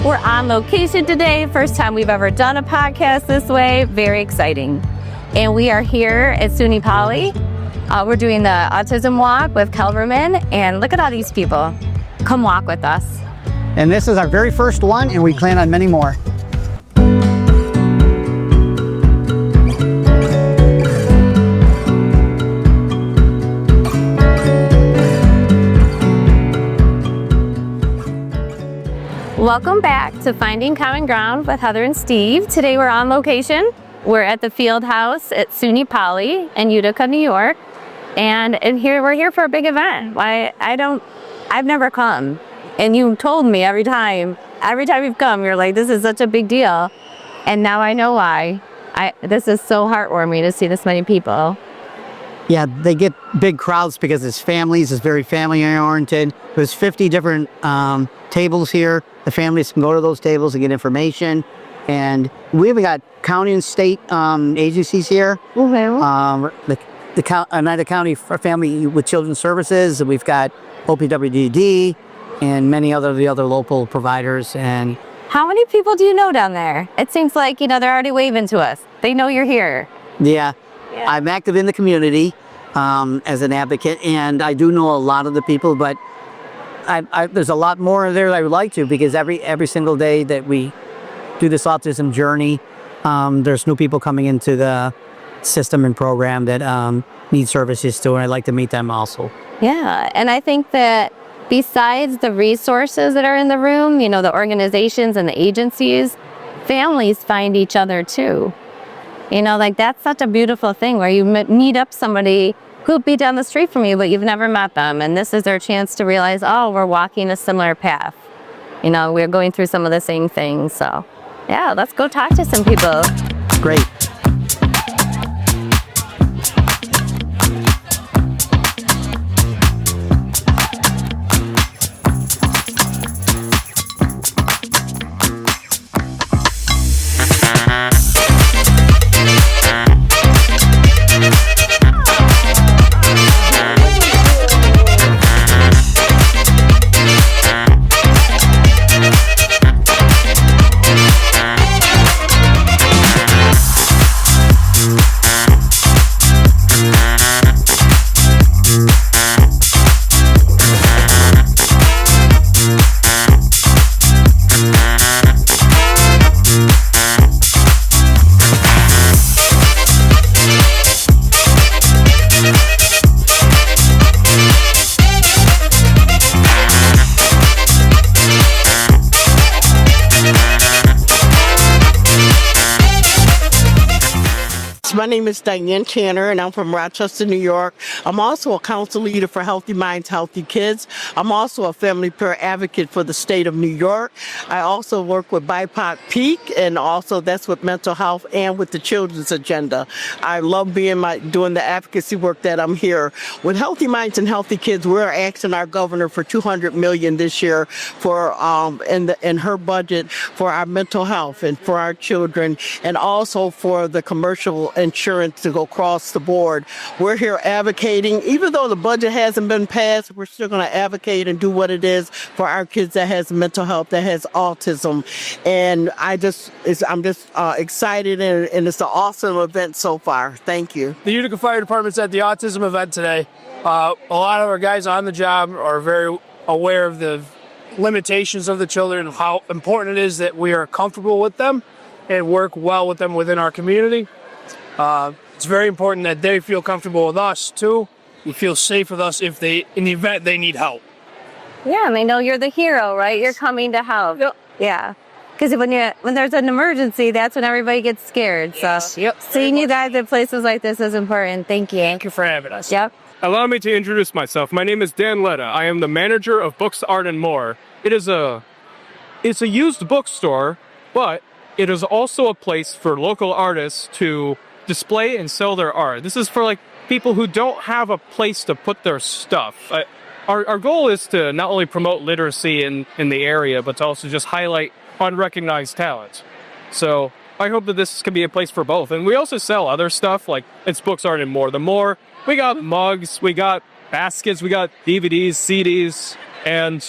We're on location today. First time we've ever done a podcast this way. Very exciting. And we are here at SUNY Poly. We're doing the Autism Walk with Kelberman. And look at all these people. Come walk with us. And this is our very first one, and we plan on many more. Welcome back to Finding Common Ground with Heather and Steve. Today we're on location. We're at the field house at SUNY Poly in Utica, New York. And we're here for a big event. I've never come. And you told me every time you've come, you're like, this is such a big deal. And now I know why. This is so heartwarming to see this many people. Yeah, they get big crowds because it's families, it's very family-oriented. There's 50 different tables here. The families can go to those tables and get information. And we've got county and state agencies here. Okay. The Oneida County for Family with Children Services, and we've got OPWDD and many other local providers. And how many people do you know down there? It seems like, they're already waving to us. They know you're here. Yeah. I'm active in the community as an advocate, and I do know a lot of the people, but there's a lot more there that I would like to, because every single day that we do this autism journey, there's new people coming into the system and program that need services too, and I'd like to meet them also. Yeah, and I think that besides the resources that are in the room, the organizations and the agencies, families find each other too. That's such a beautiful thing where you meet up somebody who'll be down the street from you, but you've never met them. And this is their chance to realize, oh, we're walking a similar path. We're going through some of the same things. So yeah, let's go talk to some people. Great. My name is Diane and I'm from Rochester, New York. I'm also a council leader for Healthy Minds, Healthy Kids. I'm also a family peer advocate for the state of New York. I also work with BIPOC Peak, and also that's with mental health and with the children's agenda. I love doing the advocacy work that I'm here. With Healthy Minds and Healthy Kids, we're asking our governor for $200 million this year for in her budget for our mental health and for our children, and also for the commercial insurance to go across the board. We're here advocating. Even though the budget hasn't been passed, we're still going to advocate and do what it is for our kids that has mental health, that has autism. And I'm just excited, and it's an awesome event so far. Thank you. The Utica Fire Department's at the autism event today. A lot of our guys on the job are very aware of the limitations of the children, how important it is that we are comfortable with them and work well with them within our community. It's very important that they feel comfortable with us too. We feel safe with us in the event they need help. Yeah, and they know you're the hero, right? You're coming to help. Yep. Yeah. Because when there's an emergency, that's when everybody gets scared. Yes. So Yep. Seeing you guys at places like this is important. Thank you. Thank you for having us. Yep. Allow me to introduce myself. My name is Dan Letta. I am the manager of Books, Art, and More. It's a used bookstore, but it is also a place for local artists to display and sell their art. This is for people who don't have a place to put their stuff. Our goal is to not only promote literacy in the area, but to also just highlight unrecognized talent. So I hope that this can be a place for both. And we also sell other stuff, it's Books, Art, and More. The more, we got mugs, we got baskets, we got DVDs, CDs, and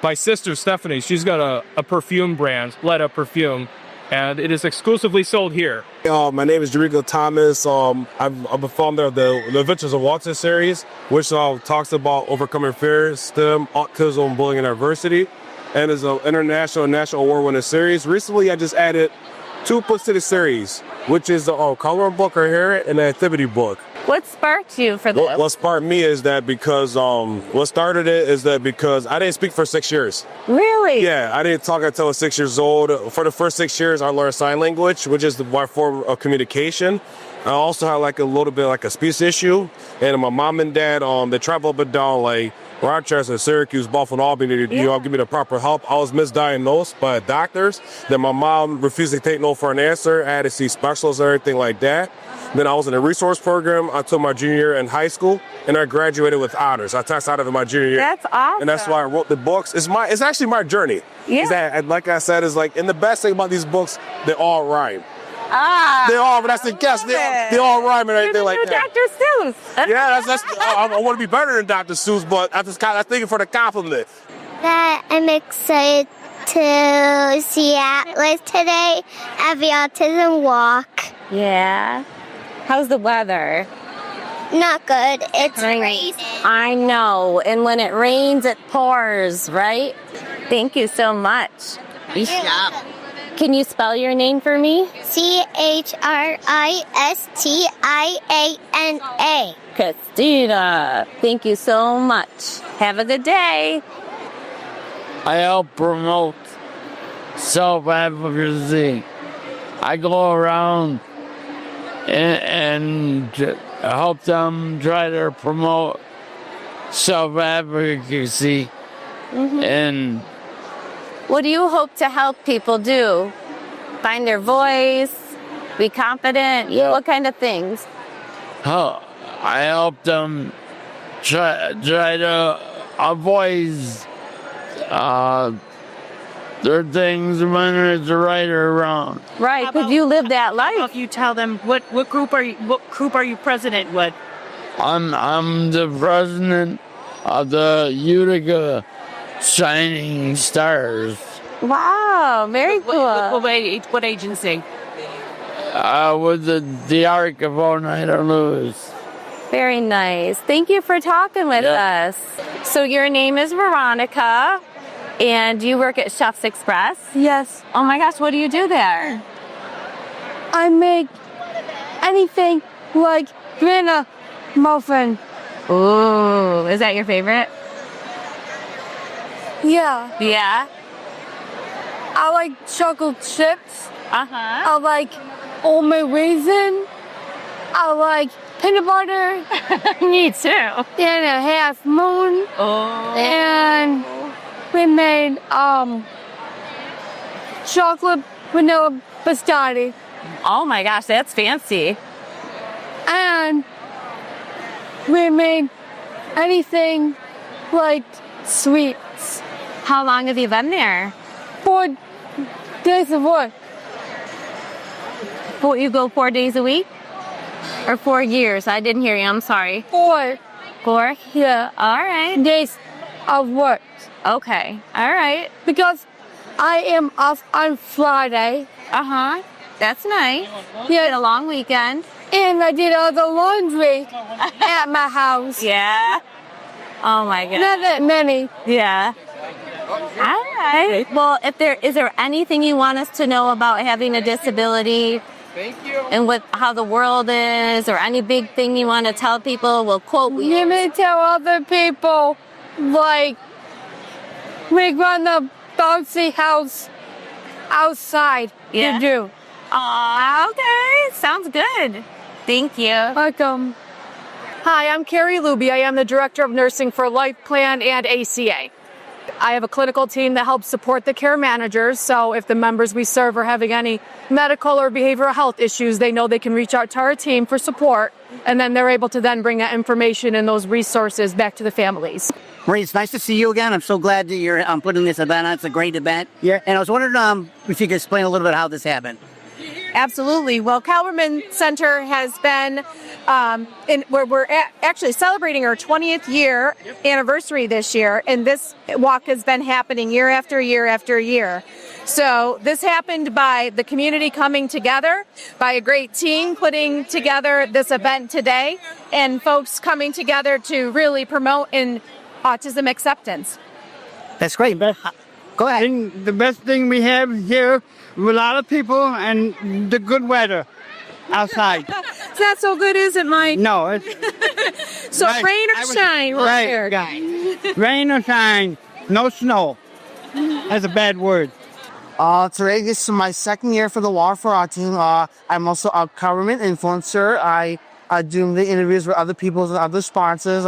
my sister Stephanie, she's got a perfume brand, Letta Perfume, and it is exclusively sold here. My name is Jericho Thomas. I'm a founder of the Adventures of Autism series, which talks about overcoming fear, STEM, autism, bullying, and adversity, and is an international and national award-winning series. Recently, I just added 2 books to the series, which is the coloring book right here and the activity book. What sparked you for this? What sparked me is that because what started it is that because I didn't speak for 6 years. Really? Yeah, I didn't talk until I was 6 years old. For the first 6 years, I learned sign language, which is my form of communication. I also had like a little bit like a speech issue, and my mom and dad they travel up and down like Rochester, Syracuse, Buffalo, Albany, you all give me the proper help. I was misdiagnosed by doctors. Then my mom refused to take no for an answer. I had to see specialists and everything like that. Then I was in a resource program until my junior year in high school, and I graduated with honors. I passed out of my junior year. That's awesome. And that's why I wrote the books. It's actually my journey. Yeah. Is that, like I said, is like, and the best thing about these books, they all rhyme. Ah, They all, but that's the guess. They all rhyme and everything like that. Dr. Seuss. Yeah, that's I want to be better than Dr. Seuss, but I'm thinking for the compliment. That I'm excited to see Atlas today at the Autism Walk. Yeah. How's the weather? Not good. It's raining. I know. And when it rains, it pours, right? Thank you so much. Can you spell your name for me? CHRISTIANA. Christina. Thank you so much. Have a good day. I help promote self-advocacy. I go around and help them try to promote self-advocacy. And What do you hope to help people do? Find their voice, be confident? Yeah. What kind of things? I help them try to avoid their things when it's right or wrong. Right, because you live that life. If you tell them what group are you president with? I'm the president of the Utica Shining Stars. Wow, very cool. What agency? With the Arc of Oneida Lewis. Very nice. Thank you for talking with us. So your name is Veronica, and you work at Chef's Express? Yes. Oh my gosh, what do you do there? I make anything like banana muffin. Ooh, is that your favorite? Yeah. Yeah? I like chocolate chips. Uh-huh. I like almond raisin. I like peanut butter. Me too. And a half moon. Oh. And we made chocolate vanilla biscotti. Oh my gosh, that's fancy. And we made anything like sweets. How long have you been there? 4 days of work. You go 4 days a week? Or 4 years? I didn't hear you, I'm sorry. 4 Yeah, all right. days of work. Okay, all right. Because I am off on Friday. Uh-huh. That's nice. You Yeah. had a long weekend. And I did all the laundry at my house. Yeah. Oh my goodness. Not that many. Yeah. All right. Well, is there anything you want us to know about having a disability? And how the world is, or any big thing you want to tell people? We'll quote you. You may tell other people, like, we run the bouncy house outside Yeah. to do. Aw, okay. Sounds good. Thank you. Welcome. Hi, I'm Carrie Luby. I am the Director of Nursing for Life Plan and ACA. I have a clinical team that helps support the care managers, so if the members we serve are having any medical or behavioral health issues, they know they can reach out to our team for support, and then they're able to then bring that information and those resources back to the families. Marie, it's nice to see you again. I'm so glad that you're putting this event on. It's a great event. Yeah. And I was wondering if you could explain a little bit how this happened. Absolutely. Well, Kelberman Center has been, we're actually celebrating our 20th year anniversary this year, and this walk has been happening year after year after year. So this happened by the community coming together, by a great team putting together this event today, and folks coming together to really promote in autism acceptance. That's great. Go ahead. The best thing we have here with a lot of people and the good weather outside. It's not so good, is it, Mike? No. It's So rain or shine, we're here, guys. Rain or shine, no snow. That's a bad word. Today this is my second year for the Walk for Autism. I'm also a government influencer. I do the interviews with other people and other sponsors.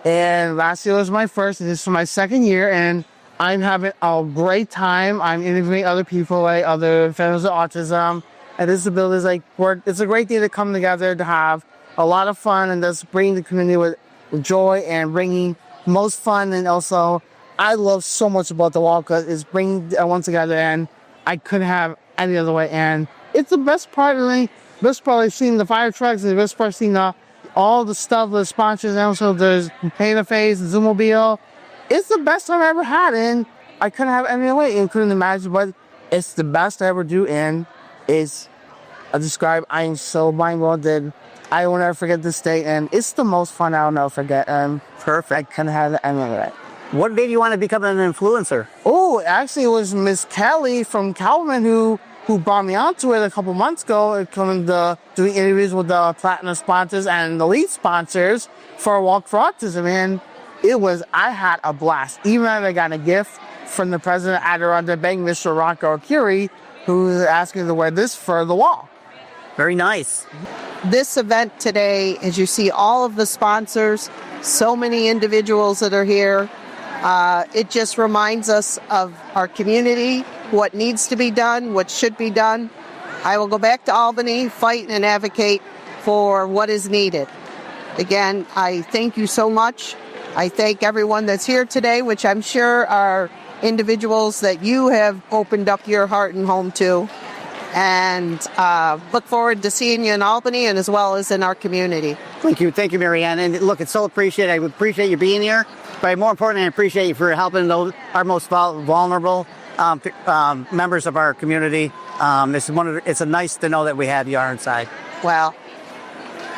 And last year was my first, and this is my second year, and I'm having a great time. I'm interviewing other people, like other families with autism and disabilities. It's a great day to come together to have a lot of fun and just bring the community with joy and bringing most fun. And also, I love so much about the walk because it's bringing everyone together, and I couldn't have any other way. And it's the best part, really. Best part of seeing the fire trucks, and the best part of seeing all the stuff, the sponsors, and also there's Paint a Face, the Zoomobile. It's the best I've ever had, and I couldn't have any other way. And couldn't imagine, but it's the best I ever do, and I am so mind-blown that I will never forget this day, and it's the most fun I'll never forget. Perfect. I couldn't have it any other way. What made you want to become an influencer? Oh, actually, it was Miss Kelly from Calvin who brought me onto it a couple months ago, coming to doing interviews with the platinum sponsors and the lead sponsors for Walk for Autism, and I had a blast. Even I got a gift from the president of Adirondack Bank, Mr. Veronica, who was asking to wear this for the wall. Very nice. This event today, as you see all of the sponsors, so many individuals that are here, it just reminds us of our community, what needs to be done, what should be done. I will go back to Albany, fight and advocate for what is needed. Again, I thank you so much. I thank everyone that's here today, which I'm sure are individuals that you have opened up your heart and home to. And look forward to seeing you in Albany and as well as in our community. Thank you, Marianne. And look, it's so appreciated. I appreciate you being here, but more importantly, I appreciate you for helping our most vulnerable members of our community. It's nice to know that we have you on our side. Well,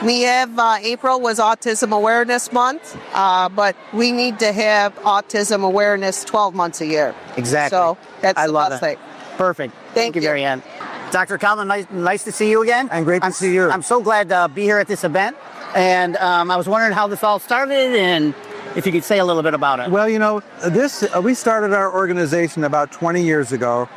we have April was Autism Awareness Month, but we need to have autism awareness 12 months a year. Exactly. So that's the best thing. Perfect. Thank you, Marianne. Dr. Kalman, nice to see you again. And great to see you. I'm so glad to be here at this event. And I was wondering how this all started and if you could say a little bit about it. Well, we started our organization about 20 years ago.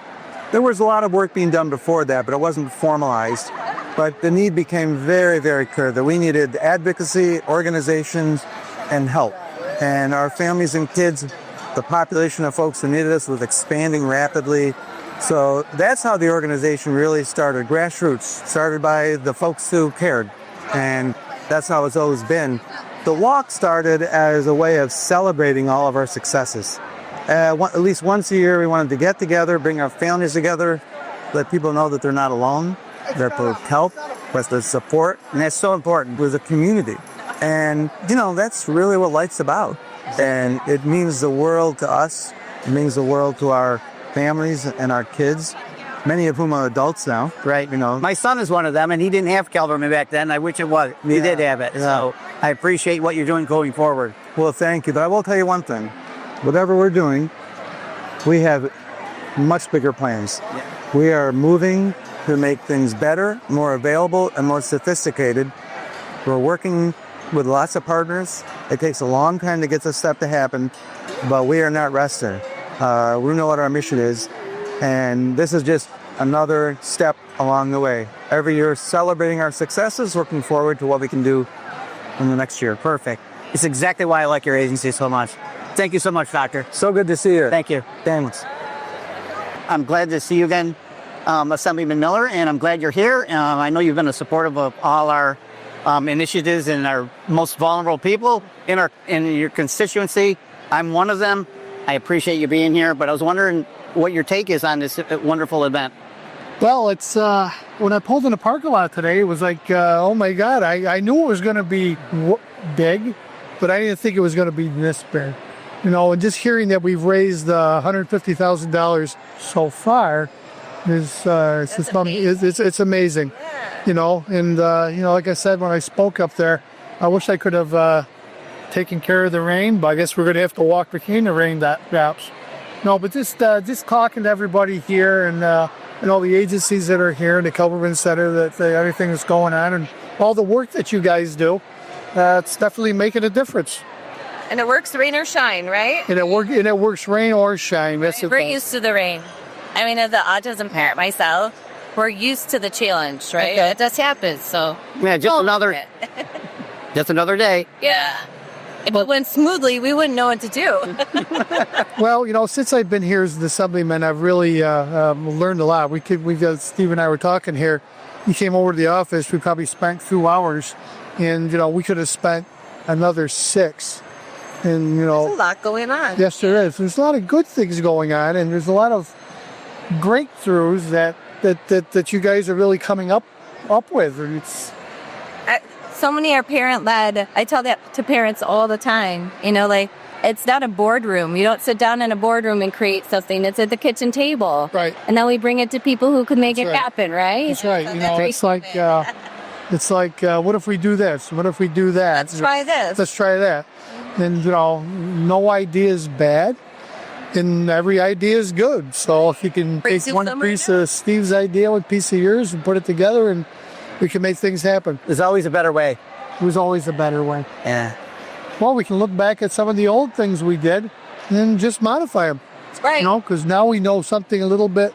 There was a lot of work being done before that, but it wasn't formalized. But the need became very, very clear that we needed advocacy, organizations, and help. And our families and kids, the population of folks who needed us was expanding rapidly. So that's how the organization really started, grassroots, started by the folks who cared. And that's how it's always been. The walk started as a way of celebrating all of our successes. At least once a year, we wanted to get together, bring our families together, let people know that they're not alone, that with help, with the support. And that's so important. With a community. And, that's really what life's about. And it means the world to us. It means the world to our families and our kids, many of whom are adults now. Right. My son is one of them, and he didn't have Kelberman back then. I wish it was. He did have it. Yeah. So I appreciate what you're doing going forward. Well, thank you. But I will tell you one thing. Whatever we're doing, we have much bigger plans. Yeah. We are moving to make things better, more available, and more sophisticated. We're working with lots of partners. It takes a long time to get this stuff to happen, but we are not resting. We know what our mission is, and this is just another step along the way. Every year celebrating our successes, looking forward to what we can do in the next year. Perfect. It's exactly why I like your agency so much. Thank you so much, Doctor. So good to see you. Thank you. Thanks. I'm glad to see you again, Assemblyman Miller, and I'm glad you're here. I know you've been a supportive of all our initiatives and our most vulnerable people in your constituency. I'm one of them. I appreciate you being here, but I was wondering what your take is on this wonderful event. Well, it's when I pulled in the parking lot today, it was like, oh my God, I knew it was going to be big, but I didn't think it was going to be this big. You know, and just hearing that we've raised $150,000 so far is it's amazing. You know, and you know, like I said when I spoke up there, I wish I could have taken care of the rain, but I guess we're going to have to walk between the rain drops. No, but just talking to everybody here and all the agencies that are here in the Kelberman Center, that everything that's going on and all the work that you guys do, it's definitely making a difference. And it works rain or shine, right? And it works rain or shine. We're used to the rain. I mean, as an autism parent myself, we're used to the challenge, right? Okay. It just happens, so. Yeah, just another day. Yeah. If it went smoothly, we wouldn't know what to do. Well, you know, since I've been here as an assemblyman, I've really learned a lot. Steve and I were talking here. He came over to the office. We probably spent 2 hours, and you know, we could have spent another 6. And you know, there's a lot going on. Yes, there is. There's a lot of good things going on, and there's a lot of breakthroughs that you guys are really coming up with. And it's so many are parent-led. I tell that to parents all the time. You know, like, it's not a boardroom. You don't sit down in a boardroom and create something. It's at the kitchen table. Right. And then we bring it to people who can make it happen, right? That's right. You know, it's like, what if we do this? What if we do that? Let's try this. Let's try that. And, you know, no idea is bad, and every idea is good. So if you can take one piece of Steve's idea, one piece of yours, and put it together, and we can make things happen. There's always a better way. There's always a better way. Yeah. Well, we can look back at some of the old things we did and then just modify them. That's right. You know, because now we know something a little bit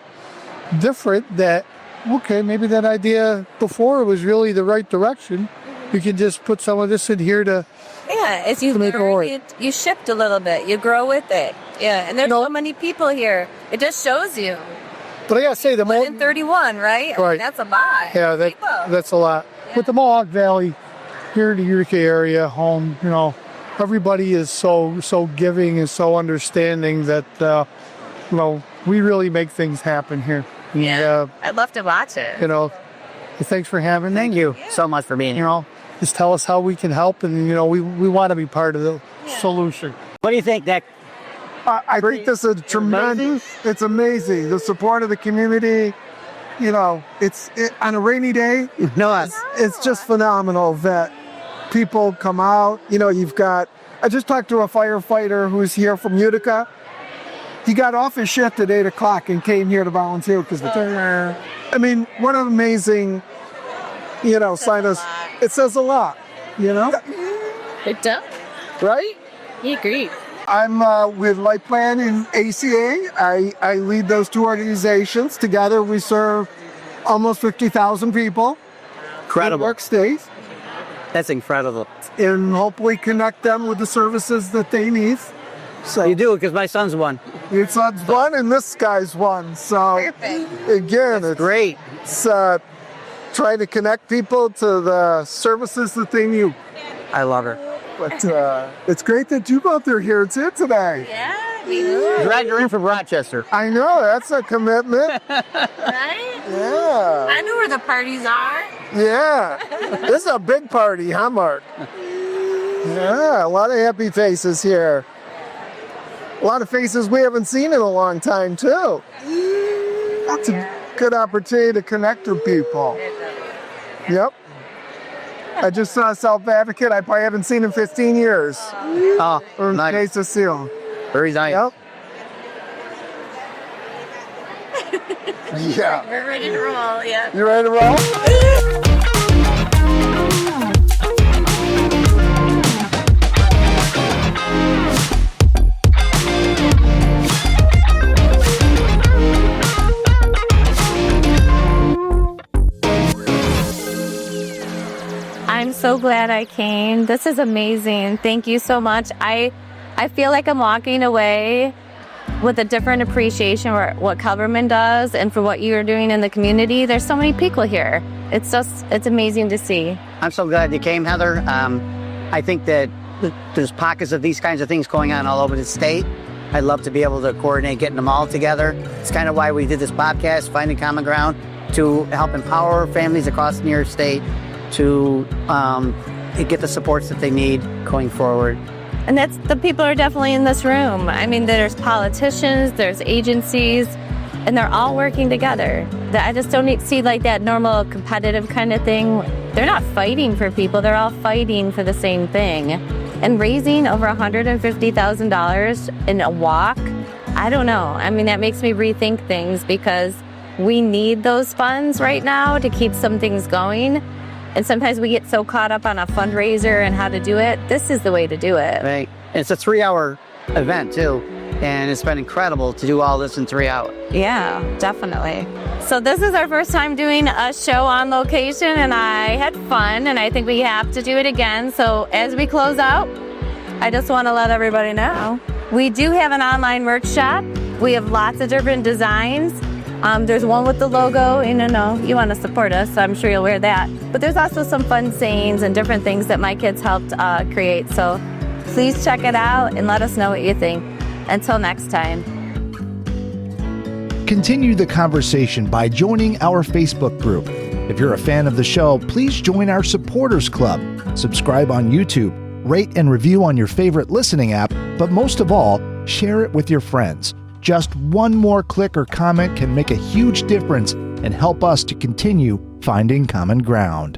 different that, okay, maybe that idea before was really the right direction. We can just put some of this in here to... Yeah, as you learn, you shift a little bit. You grow with it. Yeah, and there's so many people here. It just shows you. But I gotta say, the Mohawk 31, right? Right. That's a lot. Yeah, that's a lot. Yeah. With the Mohawk Valley, here in the Utica area, home, you know, everybody is so giving and so understanding that, you know, we really make things happen here. Yeah, I'd love to watch it. You know, thanks for having me. Thank you so much for being here. You know, just tell us how we can help, and you know, we want to be part of the solution. What do you think, Nick? I think this is tremendous. It's amazing. The support of the community, you know, on a rainy day, it's just phenomenal that people come out. You know, I just talked to a firefighter who's here from Utica. He got off his shift at 8 o'clock and came here to volunteer because I mean, what an amazing, you know, sign us. It says a lot, you know? It does. Right? He agrees. I'm with Life Plan and ACA. I lead those two organizations. Together we serve almost 50,000 people. Incredible. In New York State. That's incredible. And hopefully connect them with the services that they need. So you do it because my son's one. Your son's one and this guy's one. So again, it's great. It's trying to connect people to the services that they need. I love her. But it's great that you both are here too today. Yeah, we do. Glad you're in from Rochester. I know, that's a commitment. Right? Yeah. I know where the parties are. Yeah. This is a big party, huh, Mark? Yeah, a lot of happy faces here. A lot of faces we haven't seen in a long time, too. That's a good opportunity to connect with people. Yep. I just saw Self Advocate. I probably haven't seen in 15 years. Oh, nice. Case of Seal. Very nice. Yep. Yeah. We're ready to roll, yeah. You ready to roll? I'm so glad I came. This is amazing. Thank you so much. I feel like I'm walking away with a different appreciation for what Kelberman does and for what you're doing in the community. There's so many people here. It's amazing to see. I'm so glad you came, Heather. I think that there's pockets of these kinds of things going on all over the state. I'd love to be able to coordinate getting them all together. It's kind of why we did this podcast, Finding Common Ground. to help empower families across New York State to get the supports that they need going forward. And that's the people are definitely in this room. I mean, there's politicians, there's agencies, and they're all working together. I just don't see like that normal competitive kind of thing. They're not fighting for people, they're all fighting for the same thing. And raising over $150,000 in a walk, I don't know. I mean, that makes me rethink things because we need those funds right now to keep some things going. And sometimes we get so caught up on a fundraiser and how to do it. This is the way to do it. Right. And it's a 3-hour event too. And it's been incredible to do all this in 3 hours. Yeah, definitely. So this is our first time doing a show on location, and I had fun, and I think we have to do it again. So as we close out, I just want to let everybody know we do have an online merch shop. We have lots of different designs. There's one with the logo, you want to support us, so I'm sure you'll wear that. But there's also some fun sayings and different things that my kids helped create. So please check it out and let us know what you think. Until next time. Continue the conversation by joining our Facebook group. If you're a fan of the show, please join our supporters club. Subscribe on YouTube, rate and review on your favorite listening app, but most of all, share it with your friends. Just one more click or comment can make a huge difference and help us to continue finding common ground.